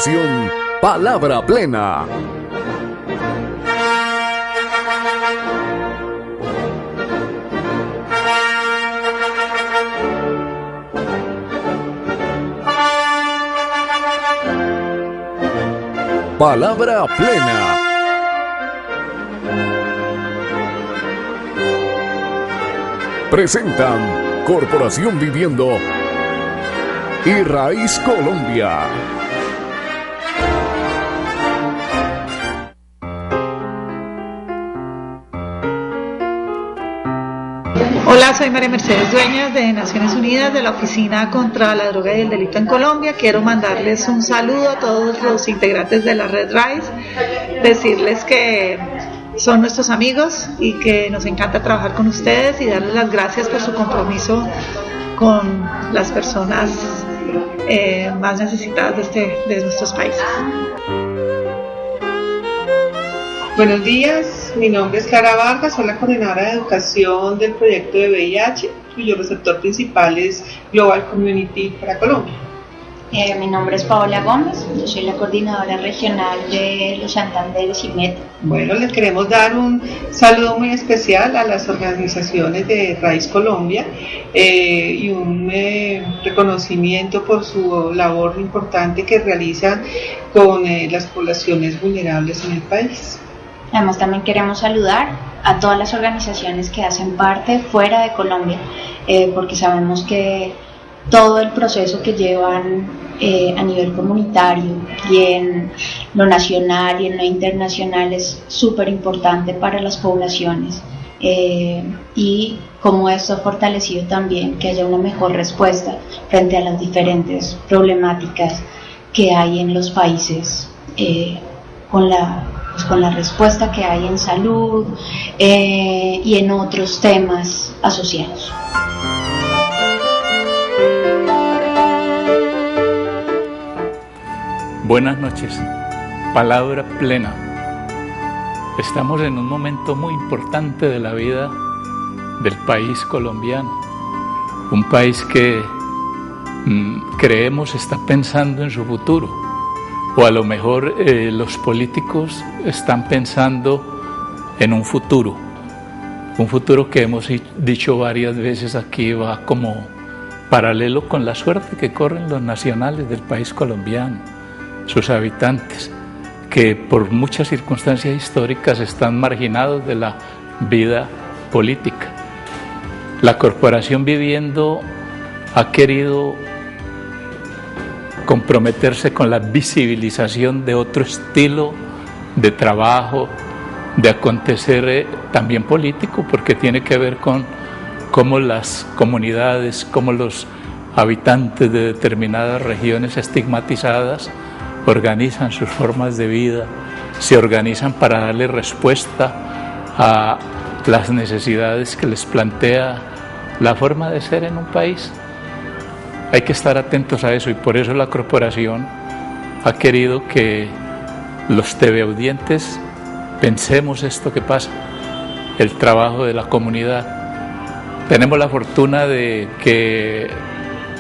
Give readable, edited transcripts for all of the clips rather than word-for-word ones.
Corporación Palabra Plena. Palabra Plena. Presentan Corporación Viviendo y Raíz Colombia. Hola, soy María Mercedes Dueñas de Naciones Unidas, de la Oficina contra la Droga y el Delito en Colombia. Quiero mandarles un saludo a todos los integrantes de la Red RAIZ, decirles que son nuestros amigos y que nos encanta trabajar con ustedes y darles las gracias por su compromiso con las personas más necesitadas de nuestros países. Buenos días, mi nombre es Clara Vargas, soy la coordinadora de educación del proyecto de VIH, cuyo receptor principal es Global Community para Colombia. Mi nombre es Paola Gómez, yo soy la coordinadora regional de los Santanderes y Meta. Bueno, les queremos dar un saludo muy especial a las organizaciones de Raíz Colombia y un reconocimiento por su labor importante que realizan con las poblaciones vulnerables en el país. Además también queremos saludar a todas las organizaciones que hacen parte fuera de Colombia, porque sabemos que todo el proceso que llevan a nivel comunitario y en lo nacional y en lo internacional es súper importante para las poblaciones, y como esto ha fortalecido también que haya una mejor respuesta frente a las diferentes problemáticas que hay en los países, con la respuesta que hay en salud y en otros temas asociados. Buenas noches, Palabra Plena. Estamos en un momento muy importante de la vida del país colombiano, un país que creemos está pensando en su futuro, o a lo mejor los políticos están pensando en un futuro que hemos dicho varias veces aquí va como paralelo con la suerte que corren los nacionales del país colombiano, sus habitantes, que por muchas circunstancias históricas están marginados de la vida política. La Corporación Viviendo ha querido comprometerse con la visibilización de otro estilo de trabajo, de acontecer también político, porque tiene que ver con cómo las comunidades, cómo los habitantes de determinadas regiones estigmatizadas organizan sus formas de vida, se organizan para darle respuesta a las necesidades que les plantea la forma de ser en un país. Hay que estar atentos a eso y por eso la corporación ha querido que los teleaudientes pensemos esto que pasa, el trabajo de la comunidad. Tenemos la fortuna de que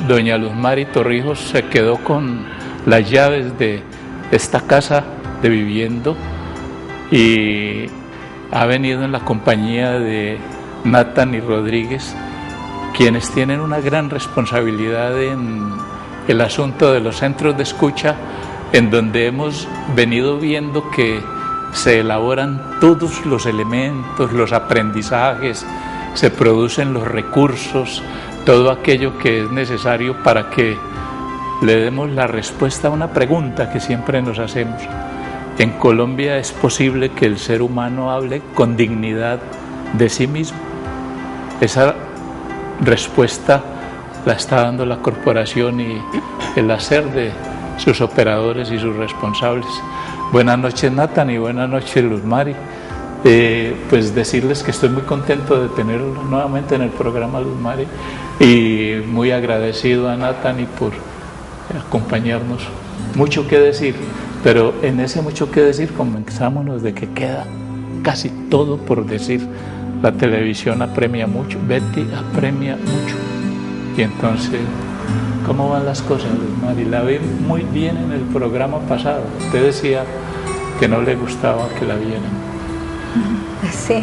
doña Luzmari Torrijos se quedó con las llaves de esta casa de viviendo y ha venido en la compañía de Nathan y Rodríguez, quienes tienen una gran responsabilidad en el asunto de los centros de escucha, en donde hemos venido viendo que se elaboran todos los elementos, los aprendizajes, se producen los recursos, todo aquello que es necesario para que le demos la respuesta a una pregunta que siempre nos hacemos. ¿En Colombia es posible que el ser humano hable con dignidad de sí mismo? Esa respuesta la está dando la corporación y el hacer de sus operadores y sus responsables. Buenas noches, Nathan, y buenas noches, Luzmari. Pues decirles que estoy muy contento de tenerlo nuevamente en el programa, Luzmari, y muy agradecido a Nathan y por acompañarnos. Mucho que decir, pero en ese mucho que decir convenzámonos de que queda casi todo por decir. La televisión apremia mucho, Betty apremia mucho, y entonces ¿Cómo van las cosas, Luz Mari? La vi muy bien en el programa pasado. Usted decía que no le gustaba que la vieran. Sí,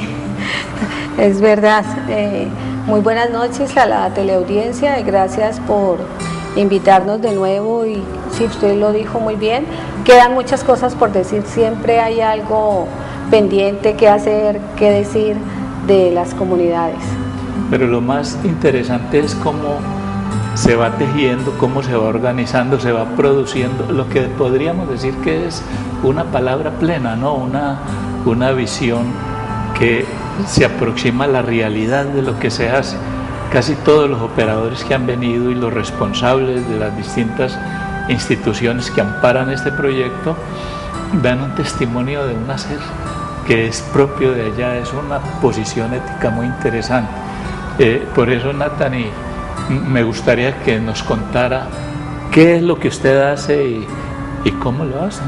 es verdad. Muy buenas noches a la teleaudiencia y gracias por invitarnos de nuevo. Y sí, usted lo dijo muy bien, quedan muchas cosas por decir, siempre hay algo pendiente que hacer, que decir de las comunidades. Pero lo más interesante es cómo se va tejiendo, cómo se va organizando, se va produciendo lo que podríamos decir que es una palabra plena, ¿no? Una visión que se aproxima a la realidad de lo que se hace. Casi todos los operadores que han venido y los responsables de las distintas instituciones que amparan este proyecto dan un testimonio de un hacer que es propio de allá, es una posición ética muy interesante. Por eso, Natani, me gustaría que nos contara qué es lo que usted hace y cómo lo hace.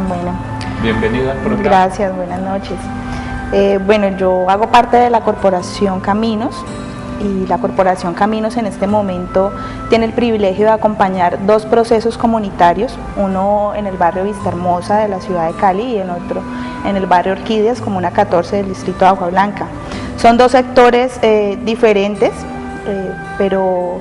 Bueno, bienvenida al programa. Gracias, buenas noches. Bueno, yo hago parte de la Corporación Caminos y la Corporación Caminos en este momento tiene el privilegio de acompañar 2 procesos comunitarios, uno en el barrio Vistahermosa de la ciudad de Cali y el otro en el barrio Orquídeas, comuna 14 del distrito de Agua Blanca. Son 2 sectores diferentes, pero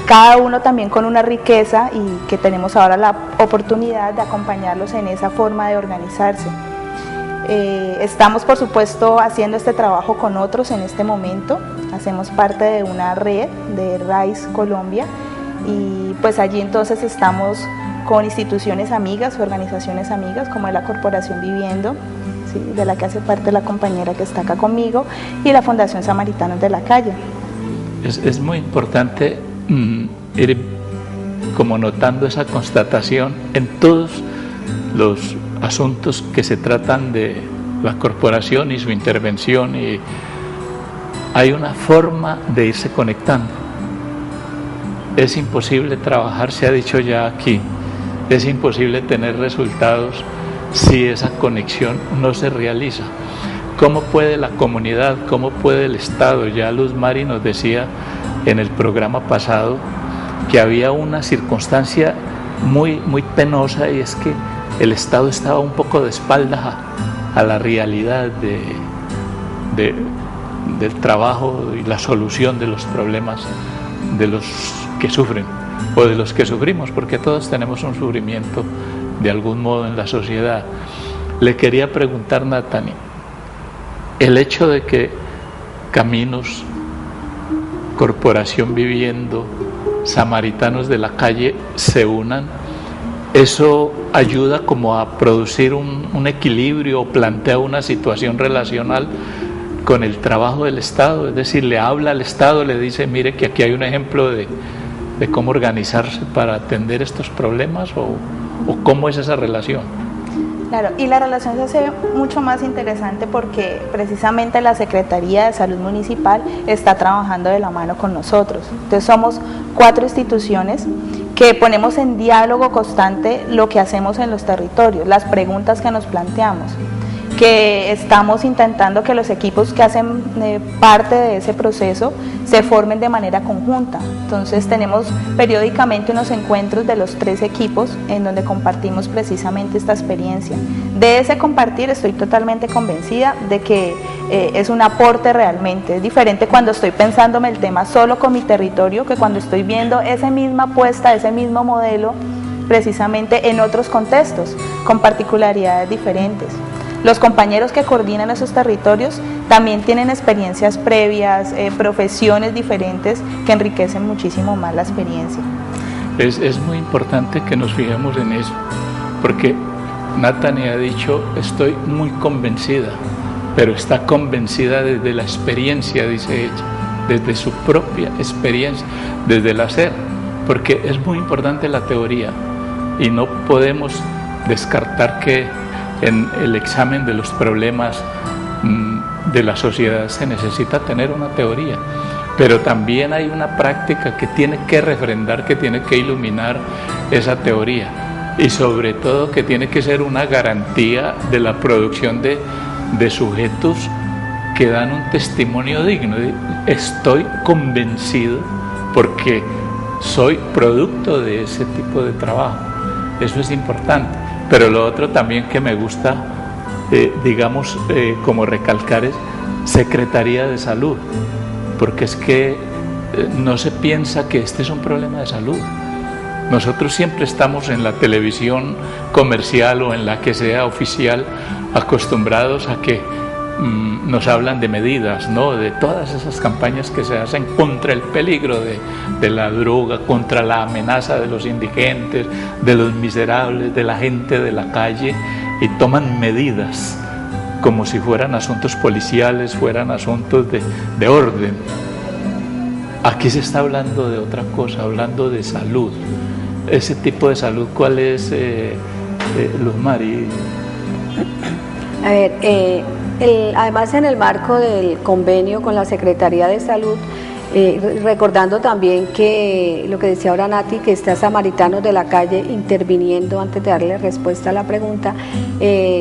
cada uno también con una riqueza y que tenemos ahora la oportunidad de acompañarlos en esa forma de organizarse. Estamos por supuesto haciendo este trabajo con otros en este momento, hacemos parte de una red de RAIS Colombia y pues allí entonces estamos con instituciones amigas, organizaciones amigas como es la Corporación Viviendo, ¿sí?, de la que hace parte la compañera que está acá conmigo, y la Fundación Samaritanos de la Calle. Es muy importante ir como notando esa constatación en todos los asuntos que se tratan de la corporación y su intervención, y hay una forma de irse conectando. Es imposible trabajar, se ha dicho ya aquí, es imposible tener resultados si esa conexión no se realiza. ¿Cómo puede la comunidad, cómo puede el Estado? Ya Luz Mari nos decía en el programa pasado que había una circunstancia muy penosa, y es que el Estado estaba un poco de espaldas a la realidad del trabajo y la solución de los problemas de los que sufren o de los que sufrimos, porque todos tenemos un sufrimiento de algún modo en la sociedad. Le quería preguntar, Natani, el hecho de que Caminos, Corporación Viviendo, Samaritanos de la Calle se unan, ¿eso ayuda como a producir un equilibrio o plantea una situación relacional con el trabajo del Estado? Es decir, le habla al Estado, le dice, mire que aquí hay un ejemplo de cómo organizarse para atender estos problemas, o cómo es esa relación. Claro, y la relación se hace mucho más interesante porque precisamente la Secretaría de Salud Municipal está trabajando de la mano con nosotros. Entonces somos 4 instituciones que ponemos en diálogo constante lo que hacemos en los territorios, las preguntas que nos planteamos, que estamos intentando que los equipos que hacen parte de ese proceso se formen de manera conjunta. Entonces tenemos periódicamente unos encuentros de los 3 equipos en donde compartimos precisamente esta experiencia. De ese compartir estoy totalmente convencida de que es un aporte realmente. Es diferente cuando estoy pensándome el tema solo con mi territorio que cuando estoy viendo esa misma apuesta, ese mismo modelo precisamente en otros contextos, con particularidades diferentes. Los compañeros que coordinan esos territorios también tienen experiencias previas, profesiones diferentes que enriquecen muchísimo más la experiencia. Es muy importante que nos fijemos en eso, porque Natani ha dicho, estoy muy convencida, pero está convencida desde la experiencia, dice ella, desde su propia experiencia, desde el hacer, porque es muy importante la teoría y no podemos descartar que en el examen de los problemas de la sociedad se necesita tener una teoría, pero también hay una práctica que tiene que refrendar, que tiene que iluminar esa teoría, y sobre todo que tiene que ser una garantía de la producción de sujetos que dan un testimonio digno. Estoy convencido porque soy producto de ese tipo de trabajo. Eso es importante. Pero lo otro también que me gusta, como recalcar es Secretaría de Salud, porque es que no se piensa que este es un problema de salud. Nosotros siempre estamos en la televisión comercial o en la que sea oficial acostumbrados a que nos hablan de medidas, ¿no? De todas esas campañas que se hacen contra el peligro de la droga, contra la amenaza de los indigentes, de los miserables, de la gente de la calle, y toman medidas como si fueran asuntos policiales, fueran asuntos de orden. Aquí se está hablando de otra cosa, hablando de salud. Ese tipo de salud, ¿cuál es, Luz Mari? A ver, además en el marco del convenio con la Secretaría de Salud, recordando también que lo que decía ahora Nati, que está Samaritanos de la Calle interviniendo, antes de darle respuesta a la pregunta,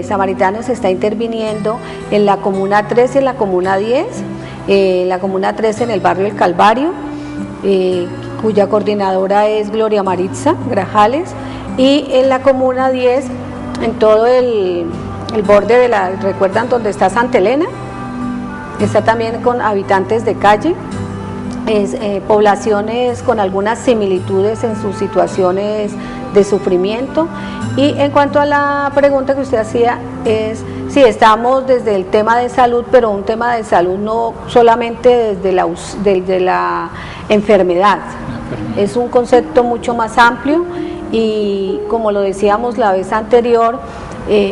Samaritanos está interviniendo en la Comuna 3 y en la Comuna 10, la Comuna 3 en el barrio El Calvario, cuya coordinadora es Gloria Maritza Grajales, y en la Comuna 10 en todo el borde de la, ¿recuerdan donde está Santa Elena? Está también con habitantes de calle, poblaciones con algunas similitudes en sus situaciones de sufrimiento. Y en cuanto a la pregunta que usted hacía, es si estamos desde el tema de salud, pero un tema de salud no solamente desde la enfermedad, es un concepto mucho más amplio y, como lo decíamos la vez anterior,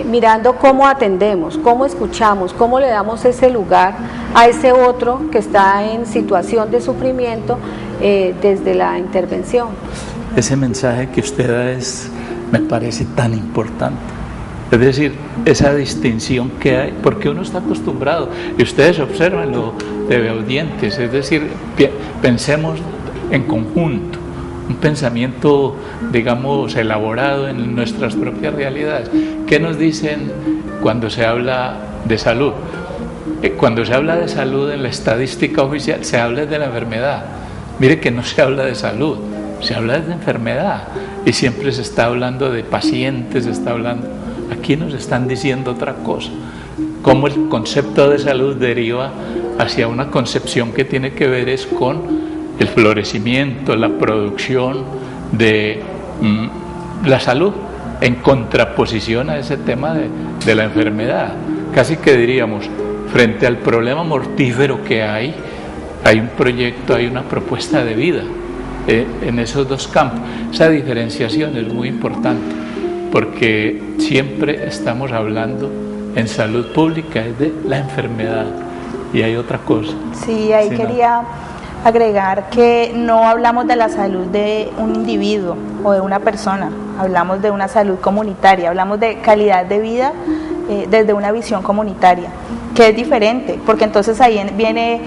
mirando cómo atendemos, cómo escuchamos, cómo le damos ese lugar a ese otro que está en situación de sufrimiento desde la intervención. Ese mensaje que usted da me parece tan importante. Es decir, esa distinción que hay, porque uno está acostumbrado, y ustedes observanlo, teleaudientes, es decir, pensemos en conjunto, un pensamiento, digamos, elaborado en nuestras propias realidades. ¿Qué nos dicen cuando se habla de salud? Cuando se habla de salud en la estadística oficial, se habla de la enfermedad. Mire que no se habla de salud, se habla de enfermedad, y siempre se está hablando de pacientes, se está hablando. Aquí nos están diciendo otra cosa, cómo el concepto de salud deriva hacia una concepción que tiene que ver es con el florecimiento, la producción de la salud, en contraposición a ese tema de la enfermedad. Casi que diríamos, frente al problema mortífero que hay un proyecto, hay una propuesta de vida en esos dos campos. Esa diferenciación es muy importante, porque siempre estamos hablando en salud pública es de la enfermedad, y hay otra cosa. Sí, ahí quería agregar que no hablamos de la salud de un individuo o de una persona, hablamos de una salud comunitaria, hablamos de calidad de vida desde una visión comunitaria, que es diferente, porque entonces ahí viene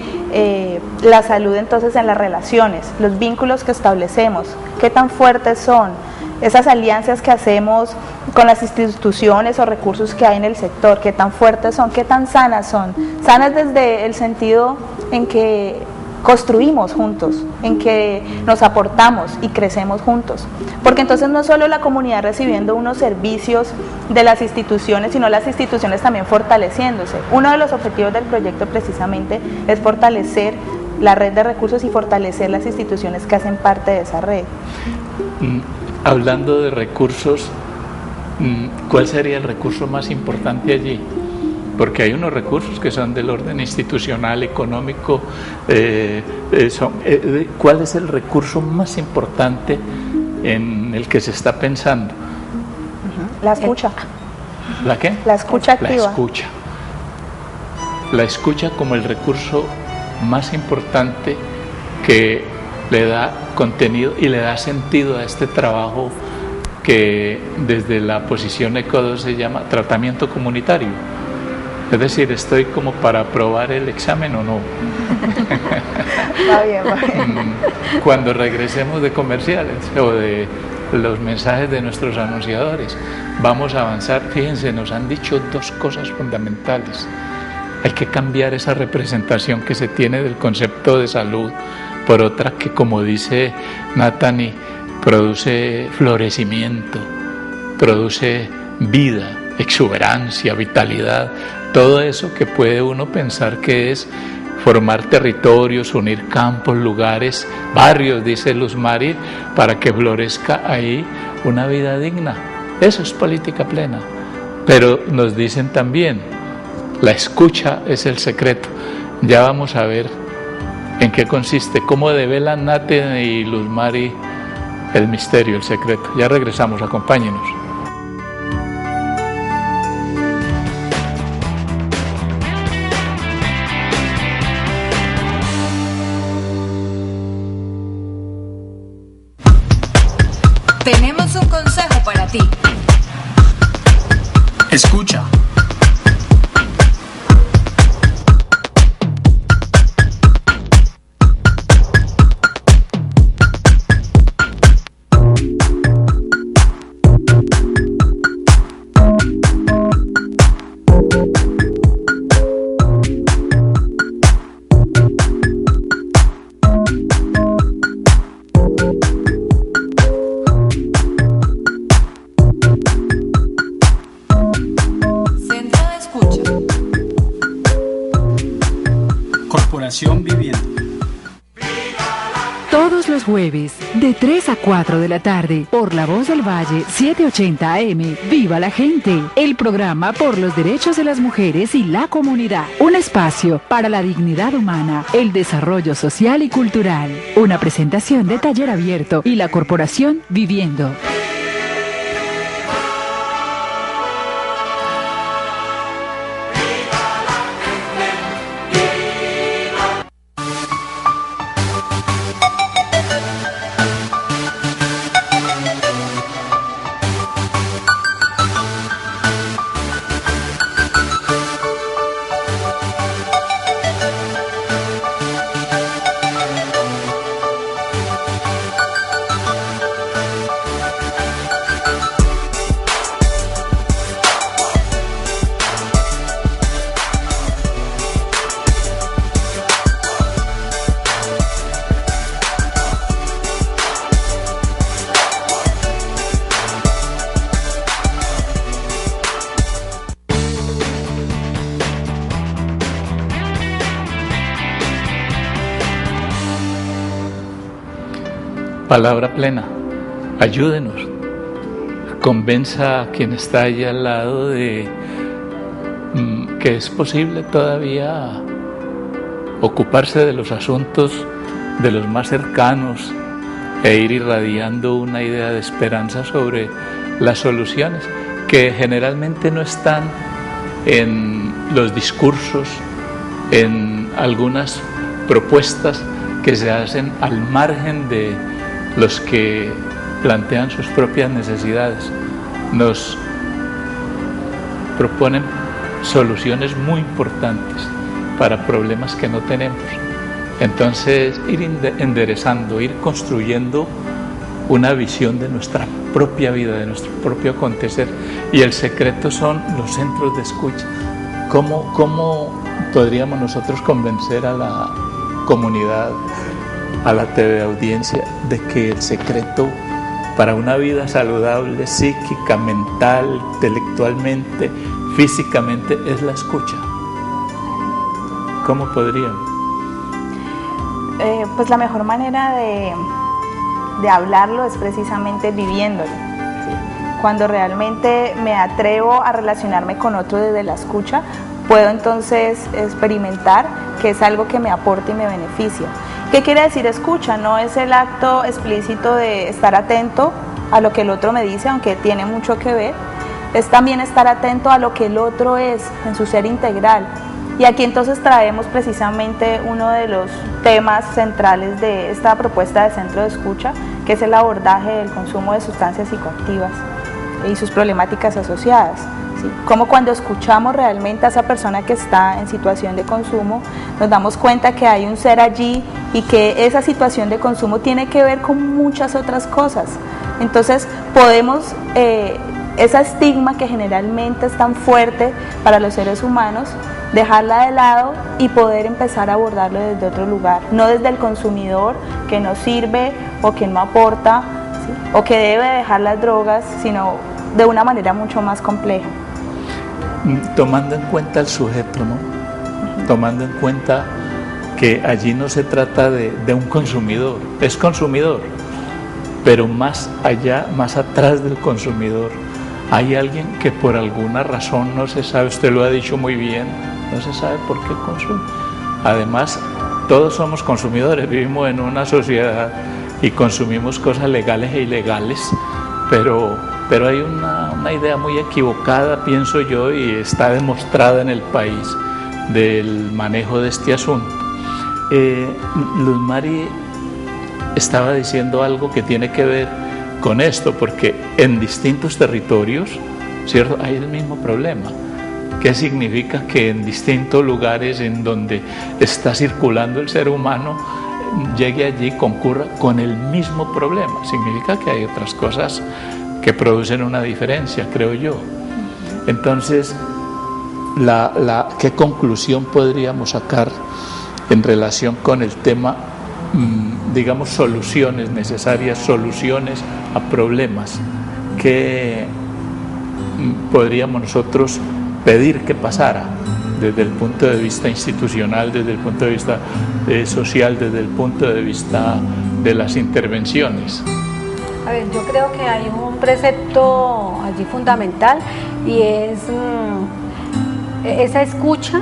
la salud entonces en las relaciones, los vínculos que establecemos, qué tan fuertes son esas alianzas que hacemos con las instituciones o recursos que hay en el sector, qué tan fuertes son, qué tan sanas son, sanas desde el sentido en que construimos juntos, en que nos aportamos y crecemos juntos, porque entonces no solo la comunidad recibiendo unos servicios de las instituciones, sino las instituciones también fortaleciéndose. Uno de los objetivos del proyecto precisamente es fortalecer la red de recursos y fortalecer las instituciones que hacen parte de esa red. Hablando de recursos, ¿cuál sería el recurso más importante allí? Porque hay unos recursos que son del orden institucional, económico. ¿Cuál es el recurso más importante en el que se está pensando? La escucha. ¿La qué? La escucha activa. La escucha. La escucha como el recurso más importante que le da contenido y le da sentido a este trabajo que desde la posición ECO2 se llama tratamiento comunitario. Es decir, ¿estoy como para aprobar el examen o no? Va bien, va bien. Cuando regresemos de comerciales o de los mensajes de nuestros anunciadores, vamos a avanzar. Fíjense, nos han dicho dos cosas fundamentales. Hay que cambiar esa representación que se tiene del concepto de salud por otra que, como dice Natani, produce florecimiento, produce vida, exuberancia, vitalidad, todo eso que puede uno pensar que es formar territorios, unir campos, lugares, barrios, dice Luz Mari, para que florezca ahí una vida digna. Eso es política plena. Pero nos dicen también, la escucha es el secreto. Ya vamos a ver en qué consiste, cómo develan Nate y Luz Mari el misterio, el secreto. Ya regresamos, acompáñenos. Tenemos un consejo para ti. Escucha. Viviendo. Todos los jueves, de 3 a 4 de la tarde, por La Voz del Valle, 780 AM, ¡Viva la Gente! El programa por los derechos de las mujeres y la comunidad. Un espacio para la dignidad humana, el desarrollo social y cultural. Una presentación de Taller Abierto y la Corporación Viviendo. Palabra plena, ayúdenos, convenza a quien está allí al lado de que es posible todavía ocuparse de los asuntos de los más cercanos e ir irradiando una idea de esperanza sobre las soluciones que generalmente no están en los discursos, en algunas propuestas que se hacen al margen de los que plantean sus propias necesidades. Nos proponen soluciones muy importantes para problemas que no tenemos. Entonces, ir enderezando, ir construyendo una visión de nuestra propia vida, de nuestro propio acontecer. Y el secreto son los centros de escucha. ¿Cómo podríamos nosotros convencer a la comunidad, a la TV audiencia, de que el secreto para una vida saludable, psíquica, mental, intelectualmente, físicamente, es la escucha? ¿Cómo podríamos? Pues la mejor manera de hablarlo es precisamente viviéndolo, ¿sí? Cuando realmente me atrevo a relacionarme con otro desde la escucha, puedo entonces experimentar que es algo que me aporta y me beneficia. ¿Qué quiere decir escucha? No es el acto explícito de estar atento a lo que el otro me dice, aunque tiene mucho que ver, es también estar atento a lo que el otro es en su ser integral. Y aquí entonces traemos precisamente uno de los temas centrales de esta propuesta de centro de escucha, que es el abordaje del consumo de sustancias psicoactivas y sus problemáticas asociadas. ¿Sí? Como cuando escuchamos realmente a esa persona que está en situación de consumo, nos damos cuenta que hay un ser allí y que esa situación de consumo tiene que ver con muchas otras cosas. Entonces podemos, ese estigma que generalmente es tan fuerte para los seres humanos, dejarla de lado y poder empezar a abordarlo desde otro lugar, no desde el consumidor que no sirve o que no aporta, ¿sí?, o que debe dejar las drogas, sino de una manera mucho más compleja. Tomando en cuenta el sujeto, ¿no? Tomando en cuenta que allí no se trata de un consumidor, es consumidor, pero más allá, más atrás del consumidor, hay alguien que por alguna razón no se sabe, usted lo ha dicho muy bien, no se sabe por qué consume. Además, todos somos consumidores, vivimos en una sociedad y consumimos cosas legales e ilegales, pero hay una idea muy equivocada, pienso yo, y está demostrada en el país del manejo de este asunto. Luz Mari estaba diciendo algo que tiene que ver con esto, porque en distintos territorios, ¿cierto?, hay el mismo problema. ¿Qué significa que en distintos lugares en donde está circulando el ser humano llegue allí, concurra con el mismo problema? Significa que hay otras cosas que producen una diferencia, creo yo. Entonces, ¿qué conclusión podríamos sacar en relación con el tema, digamos, soluciones necesarias, soluciones a problemas? ¿Qué podríamos nosotros pedir que pasara desde el punto de vista institucional, desde el punto de vista social, desde el punto de vista de las intervenciones? A ver, yo creo que hay un precepto allí fundamental y es esa escucha,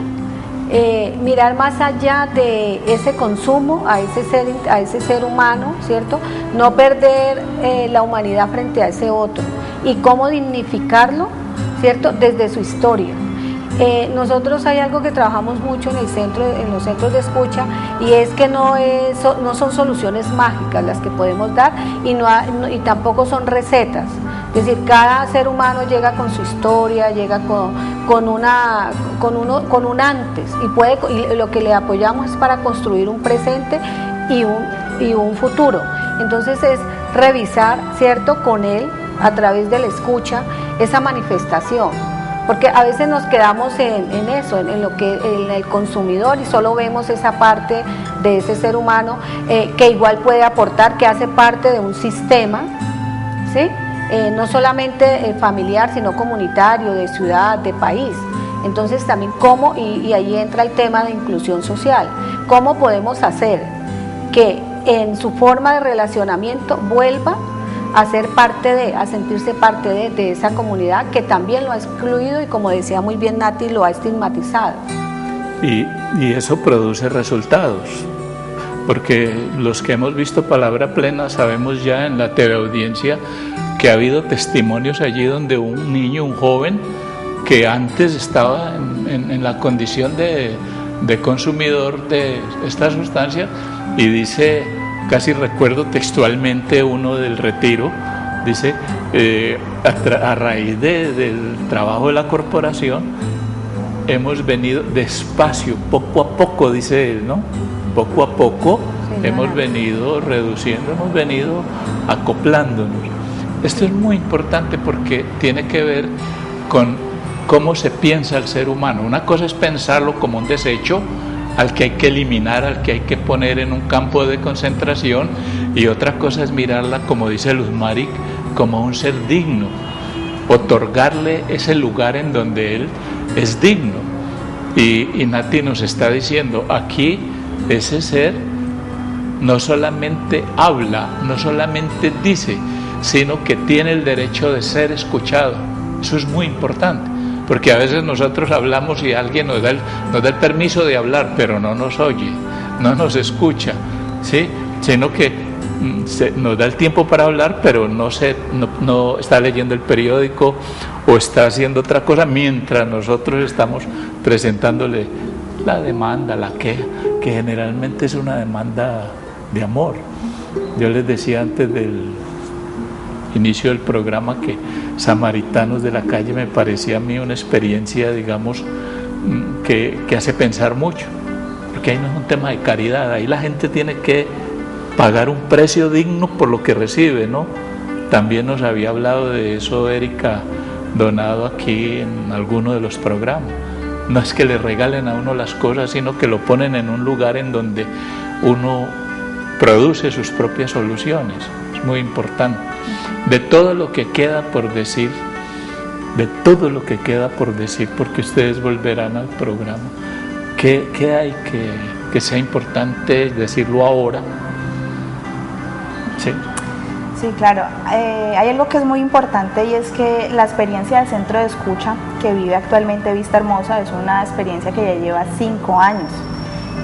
mirar más allá de ese consumo a ese ser humano, ¿cierto? No perder la humanidad frente a ese otro y cómo dignificarlo, ¿cierto?, desde su historia. Nosotros hay algo que trabajamos mucho en los centros de escucha, y es que no son soluciones mágicas las que podemos dar y tampoco son recetas. Es decir, cada ser humano llega con su historia, llega con un antes, y lo que le apoyamos es para construir un presente y un futuro. Entonces es revisar, ¿cierto?, con él, a través de la escucha, esa manifestación, porque a veces nos quedamos en eso, en el consumidor, y solo vemos esa parte de ese ser humano que igual puede aportar, que hace parte de un sistema, ¿sí?, no solamente familiar, sino comunitario, de ciudad, de país. Entonces también y ahí entra el tema de inclusión social, cómo podemos hacer que en su forma de relacionamiento vuelva a ser a sentirse parte de esa comunidad que también lo ha excluido y, como decía muy bien Nati, lo ha estigmatizado. Y eso produce resultados, porque los que hemos visto Palabra Plena sabemos ya en la teleaudiencia que ha habido testimonios allí donde un niño, un joven, que antes estaba en la condición de consumidor de esta sustancia, y dice, casi recuerdo textualmente uno del retiro, dice, a raíz del trabajo de la corporación hemos venido despacio, poco a poco, dice él, ¿no? Poco a poco hemos venido reduciendo, hemos venido acoplándonos. Esto es muy importante porque tiene que ver con cómo se piensa el ser humano. Una cosa es pensarlo como un desecho al que hay que eliminar, al que hay que poner en un campo de concentración, y otra cosa es mirarla, como dice Luz Mari, como un ser digno, otorgarle ese lugar en donde él es digno. Y Nati nos está diciendo, aquí ese ser no solamente habla, no solamente dice, sino que tiene el derecho de ser escuchado. Eso es muy importante, porque a veces nosotros hablamos y alguien nos da el permiso de hablar, pero no nos oye, no nos escucha, ¿sí? Sino que nos da el tiempo para hablar, pero no está leyendo el periódico o está haciendo otra cosa mientras nosotros estamos presentándole la demanda, la queja, que generalmente es una demanda de amor. Yo les decía antes del inicio del programa que Samaritanos de la Calle me parecía a mí una experiencia, digamos, que hace pensar mucho, porque ahí no es un tema de caridad, ahí la gente tiene que pagar un precio digno por lo que recibe, ¿no? También nos había hablado de eso Erika Donado aquí en alguno de los programas. no es que le regalen a uno las cosas, sino que lo ponen en un lugar en donde uno produce sus propias soluciones. Es muy importante. De todo lo que queda por decir, porque ustedes volverán al programa, ¿qué hay que sea importante decirlo ahora? Sí. Sí, claro. Hay algo que es muy importante, y es que la experiencia del Centro de Escucha que vive actualmente Vista Hermosa es una experiencia que ya lleva 5 años,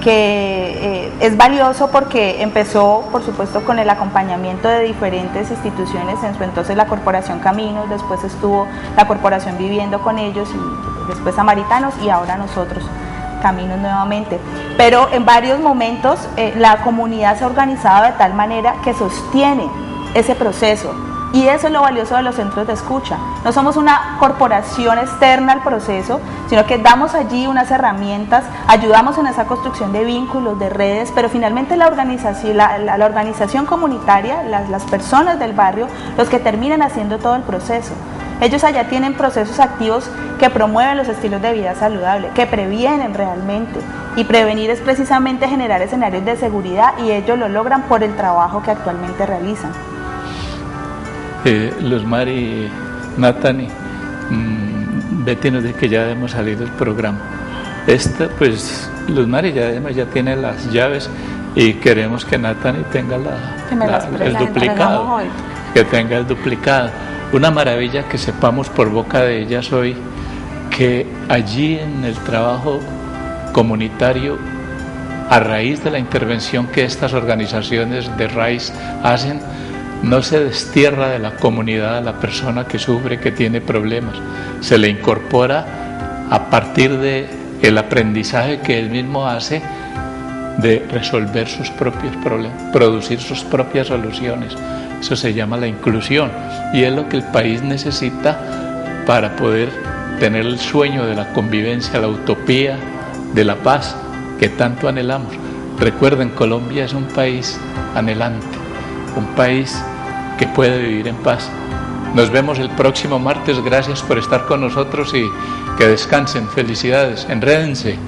que es valioso porque empezó, por supuesto, con el acompañamiento de diferentes instituciones, en su entonces la Corporación Caminos, después estuvo la Corporación Viviendo con ellos, y después Samaritanos, y ahora nosotros, Caminos nuevamente. Pero en varios momentos la comunidad se ha organizado de tal manera que sostiene ese proceso, y eso es lo valioso de los centros de escucha. No somos una corporación externa al proceso, sino que damos allí unas herramientas, ayudamos en esa construcción de vínculos, de redes, pero finalmente la organización comunitaria, las personas del barrio, los que terminan haciendo todo el proceso. Ellos allá tienen procesos activos que promueven los estilos de vida saludable, que previenen realmente, y prevenir es precisamente generar escenarios de seguridad, y ellos lo logran por el trabajo que actualmente realizan. Luz Mari, Natani, Betty nos dice que ya debemos salir del programa. Pues Luz Mari ya tiene las llaves, y queremos que Natani tenga el duplicado, que tenga el duplicado. Una maravilla que sepamos por boca de ellas hoy que allí en el trabajo comunitario, a raíz de la intervención que estas organizaciones de RAIS hacen, no se destierra de la comunidad a la persona que sufre, que tiene problemas, se le incorpora a partir del aprendizaje que él mismo hace de resolver sus propios problemas, producir sus propias soluciones. Eso se llama la inclusión, y es lo que el país necesita para poder tener el sueño de la convivencia, la utopía de la paz que tanto anhelamos. Recuerden, Colombia es un país anhelante, un país que puede vivir en paz. Nos vemos el próximo martes. Gracias por estar con nosotros y que descansen. Felicidades. Enrédense.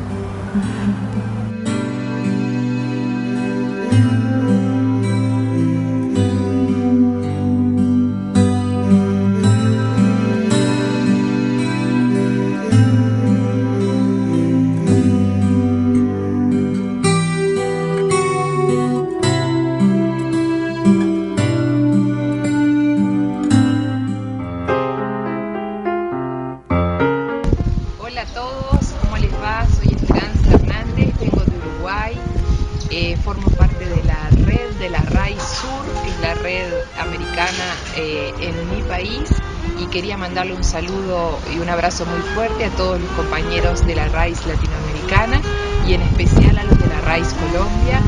Mandarle un saludo y un abrazo muy fuerte a todos los compañeros de la RAIS latinoamericana, y en especial a los de la RAIS Colombia.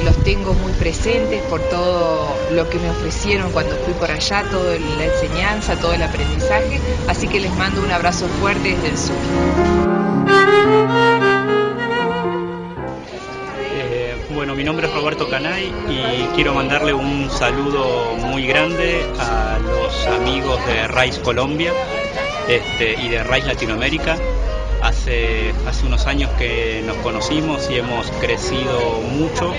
Los tengo muy presentes por todo lo que me ofrecieron cuando fui por allá, toda la enseñanza, todo el aprendizaje, así que les mando un abrazo fuerte desde el sur. Bueno, mi nombre es Roberto Canay y quiero mandarle un saludo muy grande a los amigos de RAIS Colombia y de RAIS Latinoamérica. Hace unos años que nos conocimos y hemos crecido mucho,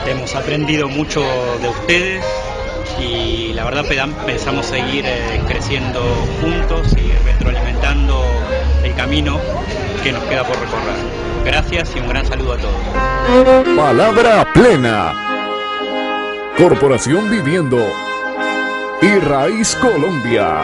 hemos aprendido mucho de ustedes, y la verdad pensamos seguir creciendo juntos y retroalimentando el camino que nos queda por recorrer. Gracias y un gran saludo a todos. Palabra Plena. Corporación Viviendo y RAIS Colombia.